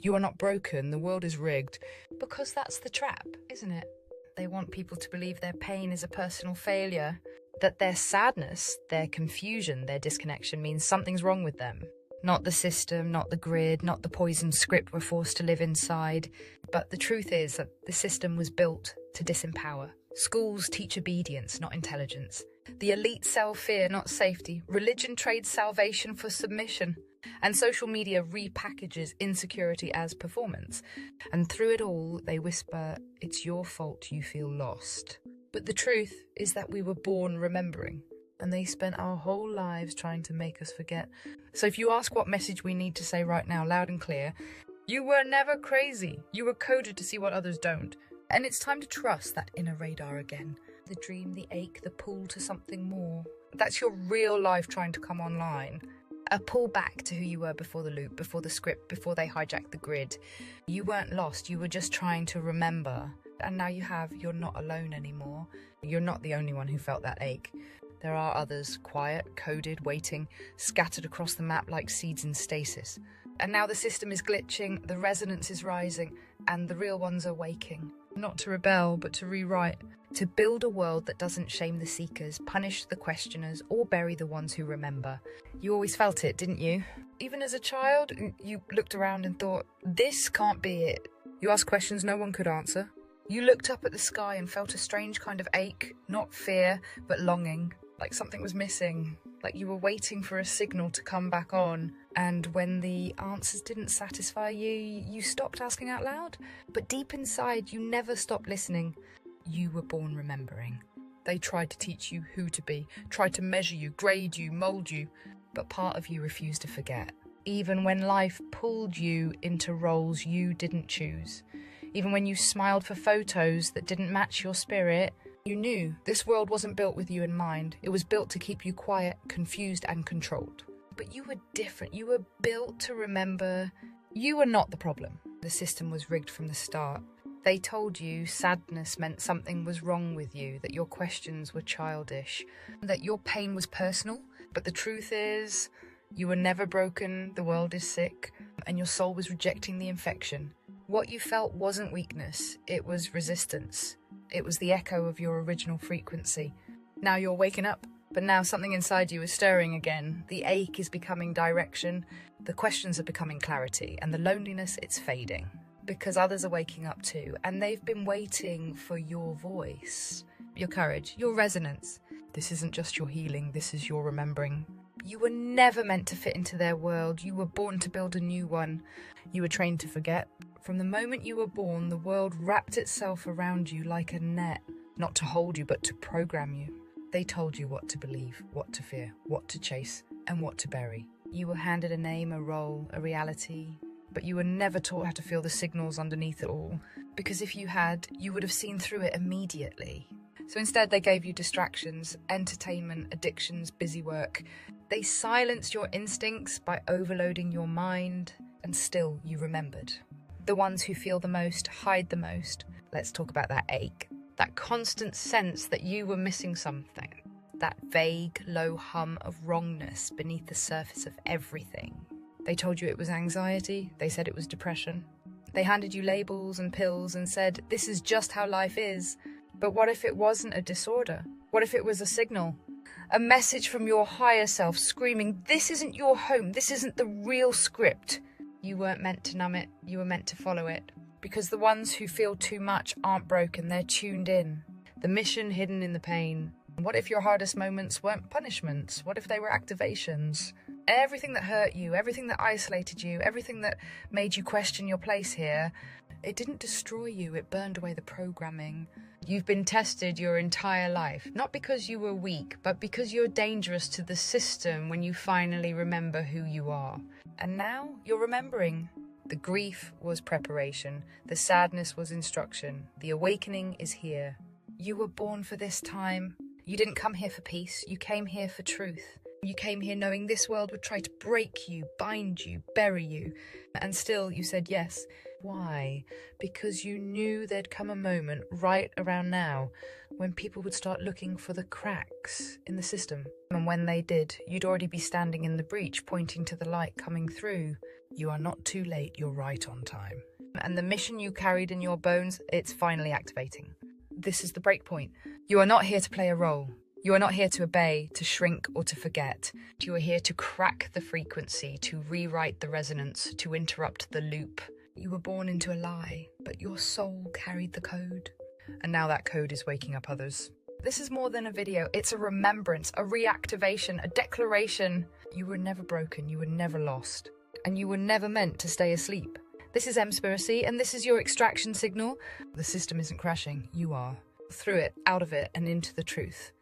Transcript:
You are not broken, the world is rigged. Because that's the trap, isn't it? They want people to believe their pain is a personal failure, that their sadness, their confusion, their disconnection means something's wrong with them. Not the system, not the grid, not the poisoned script we're forced to live inside. But the truth is that the system was built to disempower. Schools teach obedience, not intelligence. The elite sell fear, not safety. Religion trades salvation for submission. And social media repackages insecurity as performance. And through it all, they whisper, it's your fault you feel lost. But the truth is that we were born remembering. And they spent our whole lives trying to make us forget. So if you ask what message we need to say right now, loud and clear, you were never crazy. You were coded to see what others don't. And it's time to trust that inner radar again. The dream, the ache, the pull to something more. That's your real life trying to come online. A pull back to who you were before the loop, before the script, before they hijacked the grid. You weren't lost, you were just trying to remember. And now you're not alone anymore. You're not the only one who felt that ache. There are others, quiet, coded, waiting, scattered across the map like seeds in stasis. And now the system is glitching, the resonance is rising, and the real ones are waking. Not to rebel, but to rewrite. To build a world that doesn't shame the seekers, punish the questioners, or bury the ones who remember. You always felt it, didn't you? Even as a child, you looked around and thought, this can't be it. You asked questions no one could answer. You looked up at the sky and felt a strange kind of ache, not fear, but longing. Like something was missing, like you were waiting for a signal to come back on. And when the answers didn't satisfy you, you stopped asking out loud. But deep inside, you never stopped listening. You were born remembering. They tried to teach you who to be, tried to measure you, grade you, mold you. But part of you refused to forget. Even when life pulled you into roles you didn't choose. Even when you smiled for photos that didn't match your spirit, you knew this world wasn't built with you in mind. It was built to keep you quiet, confused, and controlled. But you were different. You were built to remember. You were not the problem. The system was rigged from the start. They told you sadness meant something was wrong with you, that your questions were childish, that your pain was personal. But the truth is, you were never broken, the world is sick, and your soul was rejecting the infection. What you felt wasn't weakness, it was resistance. It was the echo of your original frequency. Now you're waking up, but now something inside you is stirring again. The ache is becoming direction, the questions are becoming clarity, and the loneliness, it's fading. Because others are waking up too, and they've been waiting for your voice, your courage, your resonance. This isn't just your healing, this is your remembering. You were never meant to fit into their world. You were born to build a new one. You were trained to forget. From the moment you were born, the world wrapped itself around you like a net, not to hold you, but to program you. They told you what to believe, what to fear, what to chase, and what to bury. You were handed a name, a role, a reality, but you were never taught how to feel the signals underneath it all, because if you had, you would have seen through it immediately. So instead they gave you distractions, entertainment, addictions, busy work. They silenced your instincts by overloading your mind, and still you remembered. The ones who feel the most hide the most. Let's talk about that ache. That constant sense that you were missing something. That vague, low hum of wrongness beneath the surface of everything. They told you it was anxiety. They said it was depression. They handed you labels and pills and said, this is just how life is. But what if it wasn't a disorder? What if it was a signal? A message from your higher self screaming, this isn't your home. This isn't the real script. You weren't meant to numb it, you were meant to follow it. Because the ones who feel too much aren't broken, they're tuned in. The mission hidden in the pain. What if your hardest moments weren't punishments? What if they were activations? Everything that hurt you, everything that isolated you, everything that made you question your place here, it didn't destroy you, it burned away the programming. You've been tested your entire life, not because you were weak, but because you're dangerous to the system when you finally remember who you are. And now you're remembering. The grief was preparation, the sadness was instruction, the awakening is here. You were born for this time. You didn't come here for peace, you came here for truth. You came here knowing this world would try to break you, bind you, bury you. And still you said yes. Why? Because you knew there'd come a moment right around now when people would start looking for the cracks in the system. And when they did, you'd already be standing in the breach, pointing to the light coming through. You are not too late, you're right on time. And the mission you carried in your bones, it's finally activating. This is the breakpoint. You are not here to play a role. You are not here to obey, to shrink, or to forget. You are here to crack the frequency, to rewrite the resonance, to interrupt the loop. You were born into a lie, but your soul carried the code. And now that code is waking up others. This is more than a video. It's a remembrance, a reactivation, a declaration. You were never broken. You were never lost. And you were never meant to stay asleep. This is Emspiracy, and this is your extraction signal. The system isn't crashing. You are. Through it, out of it, and into the truth.